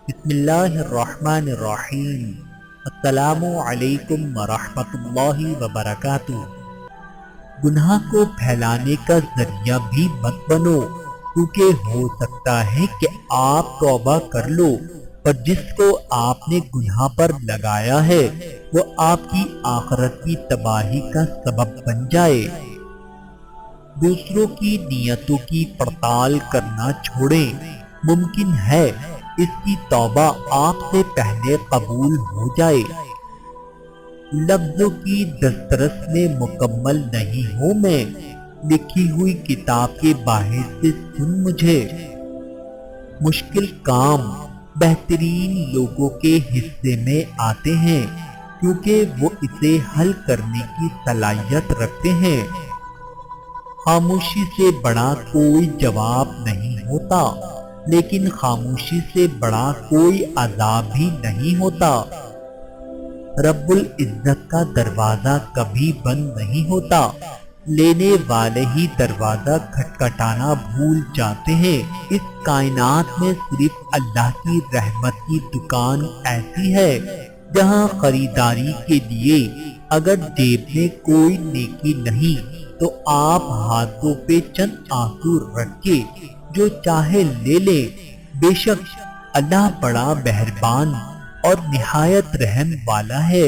بسم اللہ الرحمن الرحیم۔ السلام علیکم ورحمۃ اللہ وبرکاتہ۔ گناہ کو پھیلانے کا ذریعہ بھی مت بنو، کیونکہ ہو سکتا ہے کہ آپ توبہ کر لو، پر جس کو آپ نے گناہ پر لگایا ہے وہ آپ کی آخرت کی تباہی کا سبب بن جائے۔ دوسروں کی نیتوں کی پڑتال کرنا چھوڑیں، ممکن ہے اس کی توبہ آپ سے پہلے قبول ہو جائے۔ لفظوں کی دسترس میں مکمل نہیں ہوں میں، لکھی ہوئی کتاب کے باہر سے سن مجھے۔ مشکل کام بہترین لوگوں کے حصے میں آتے ہیں، کیونکہ وہ اسے حل کرنے کی صلاحیت رکھتے ہیں۔ خاموشی سے بڑا کوئی جواب نہیں ہوتا، لیکن خاموشی سے بڑا کوئی عذاب بھی نہیں ہوتا۔ رب العزت کا دروازہ کبھی بند نہیں ہوتا، لینے والے ہی دروازہ کھٹکھٹانا بھول جاتے ہیں۔ اس کائنات میں صرف اللہ کی رحمت کی دکان ایسی ہے جہاں خریداری کے لیے اگر جیب میں کوئی نیکی نہیں تو آپ ہاتھوں پہ چند آنسو رکھ کے جو چاہے لے لے۔ بے شک اللہ بڑا مہربان اور نہایت رحم والا ہے۔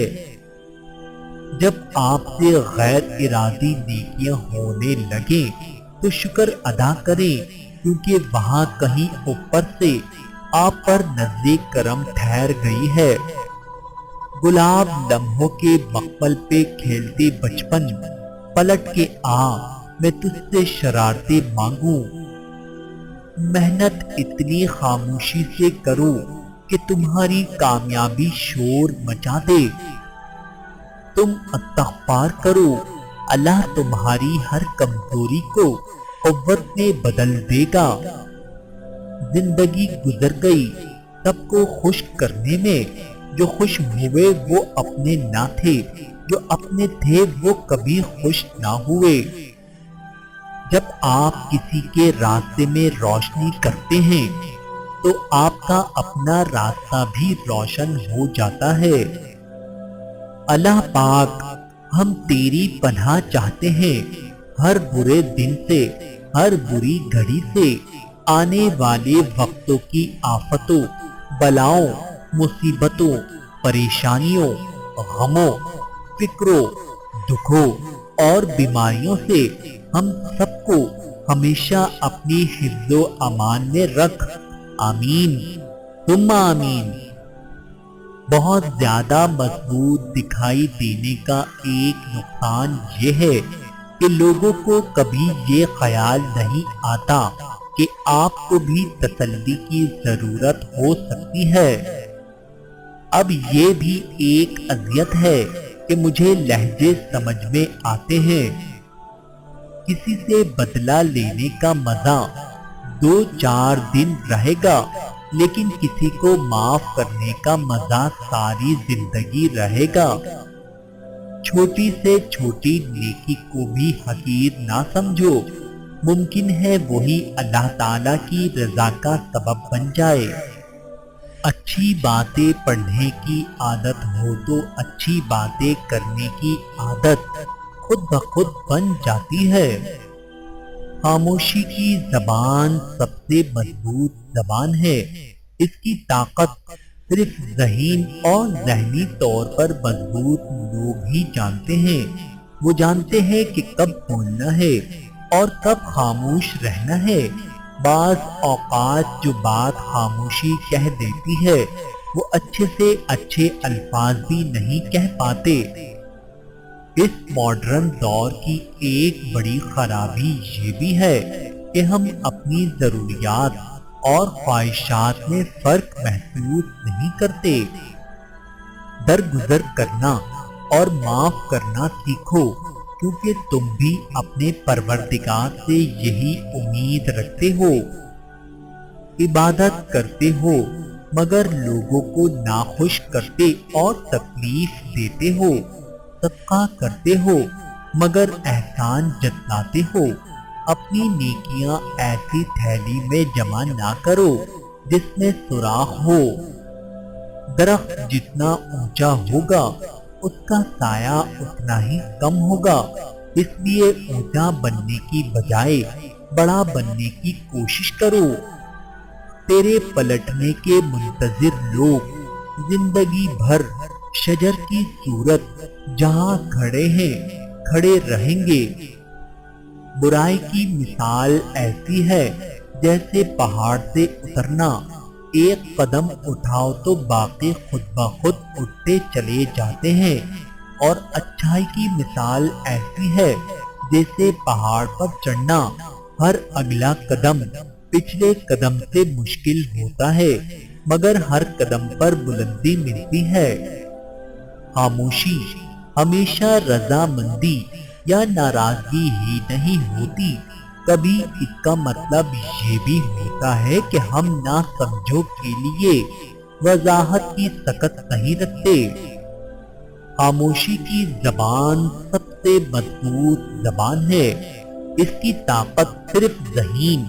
جب آپ سے غیر ارادی نیکیاں ہونے لگیں تو شکر ادا کریں، کیونکہ وہاں کہیں اوپر سے آپ پر نظر کرم ٹھہر گئی ہے۔ گلاب لمحوں کے مقبل پہ کھیلتے بچپن، پلٹ کے آ میں تجھ سے شرارتیں مانگوں۔ محنت اتنی خاموشی سے کرو کہ تمہاری کامیابی شور مچا دے۔ تم استغفار کرو، اللہ تمہاری ہر کمزوری کو قوت میں بدل دے گا۔ زندگی گزر گئی سب کو خوش کرنے میں، جو خوش ہوئے وہ اپنے نہ تھے، جو اپنے تھے وہ کبھی خوش نہ ہوئے۔ جب آپ کسی کے راستے میں روشنی کرتے ہیں تو آپ کا اپنا راستہ بھی روشن ہو جاتا ہے۔ اللہ پاک، ہم تیری پناہ چاہتے ہیں ہر برے دن سے، ہر بری گھڑی سے، آنے والے وقتوں کی آفتوں، بلاؤں، مصیبتوں، پریشانیوں، غموں، فکروں، دکھوں اور بیماریوں سے ہم سب کو ہمیشہ اپنی حفظ و امان میں رکھ۔ آمین ثم آمین۔ بہت زیادہ مضبوط دکھائی دینے کا ایک نقصان یہ ہے کہ لوگوں کو کبھی یہ خیال نہیں آتا کہ آپ کو بھی تسلی کی ضرورت ہو سکتی ہے۔ اب یہ بھی ایک اذیت ہے کہ مجھے لہجے سمجھ میں آتے ہیں۔ کسی سے بدلہ لینے کا مزہ 2-4 دن رہے گا، لیکن کسی کو معاف کرنے کا مزہ ساری زندگی رہے گا۔ چھوٹی سے چھوٹی نیکی کو بھی حقیر نہ سمجھو، ممکن ہے وہی اللہ تعالیٰ کی رضا کا سبب بن جائے۔ اچھی باتیں پڑھنے کی عادت ہو تو اچھی باتیں کرنے کی عادت خود بخود بن جاتی ہے۔ خاموشی کی زبان سب سے مضبوط زبان ہے۔ اس کی طاقت صرف ذہین اور ذہنی طور پر مضبوط لوگ ہی جانتے ہیں۔ وہ جانتے ہیں کہ کب بولنا ہے اور کب خاموش رہنا ہے۔ بعض اوقات جو بات خاموشی کہہ دیتی ہے وہ اچھے سے اچھے الفاظ بھی نہیں کہہ پاتے۔ اس ماڈرن دور کی ایک بڑی خرابی یہ بھی ہے کہ ہم اپنی ضروریات اور خواہشات میں فرق محسوس نہیں کرتے۔ درگزر کرنا اور معاف کرنا سیکھو، کیونکہ تم بھی اپنے پروردگار سے یہی امید رکھتے ہو۔ عبادت کرتے ہو مگر لوگوں کو ناخوش کرتے اور تکلیف دیتے ہو۔ صدقہ کرتے ہو مگر احسان جتلاتے ہو۔ اپنی نیکیاں ایسی تھیلی میں جمع نہ کرو جس میں سوراخ ہو۔ درخت جتنا اونچا ہوگا اس کا سایہ اتنا ہی کم ہوگا، اس لیے اونچا بننے کی بجائے بڑا بننے کی کوشش کرو۔ تیرے پلٹنے کے منتظر لوگ زندگی بھر شجر کی صورت جہاں کھڑے ہیں کھڑے رہیں گے۔ برائی کی مثال ایسی ہے جیسے پہاڑ سے اترنا، ایک قدم اٹھاؤ تو باقی خود بخود اٹھتے چلے جاتے ہیں، اور اچھائی کی مثال ایسی ہے جیسے پہاڑ پر چڑھنا، ہر اگلا قدم پچھلے قدم سے مشکل ہوتا ہے مگر ہر قدم پر بلندی ملتی ہے۔ خاموشی ہمیشہ رضامندی یا ناراضگی ہی نہیں ہوتی، کبھی اس کا مطلب یہ بھی ہوتا ہے کہ ہم نہ سمجھو کے لیے وضاحت کی سکت نہیں رکھتے۔ خاموشی کی زبان سب سے مضبوط زبان ہے، اس کی طاقت صرف ذہین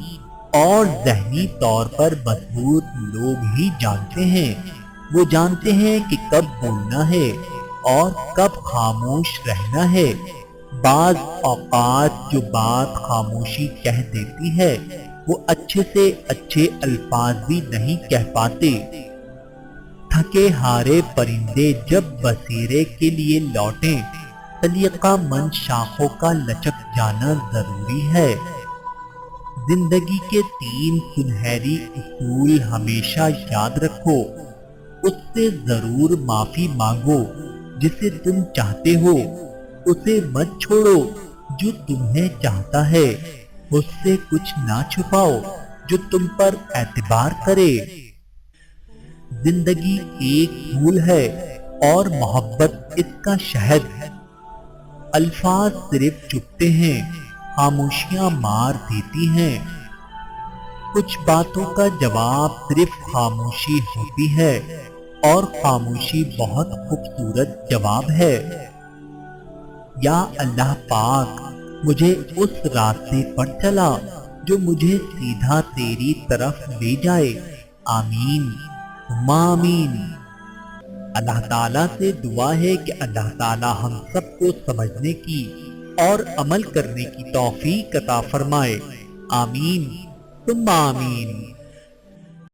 اور ذہنی طور پر مضبوط لوگ ہی جانتے ہیں۔ وہ جانتے ہیں کہ کب بولنا ہے اور کب خاموش رہنا ہے۔ بعض اوقات جو بات خاموشی کہہ دیتی ہے وہ اچھے سے اچھے الفاظ بھی نہیں کہہ پاتے۔ تھکے ہارے پرندے جب بسیرے کے لیے لوٹیں، سلیقہ مند شاخوں کا لچک جانا ضروری ہے۔ زندگی کے 3 سنہری اصول ہمیشہ یاد رکھو۔ اس سے ضرور معافی مانگو جسے تم چاہتے ہو، اسے مت چھوڑو جو تمہیں چاہتا ہے، اس سے کچھ نہ چھپاؤ جو تم پر اعتبار کرے۔ زندگی ایک پھول ہے اور محبت اس کا شہد ہے۔ الفاظ صرف چپتے ہیں، خاموشیاں مار دیتی ہیں۔ کچھ باتوں کا جواب صرف خاموشی ہوتی ہے اور خاموشی بہت خوبصورت جواب ہے۔ یا اللہ پاک مجھے اس راستے پر چلا جو مجھے سیدھا تیری طرف لے جائے، آمین ثم آمین۔ اللہ تعالیٰ سے دعا ہے کہ اللہ تعالیٰ ہم سب کو سمجھنے کی اور عمل کرنے کی توفیق عطا فرمائے، آمین ثم آمین۔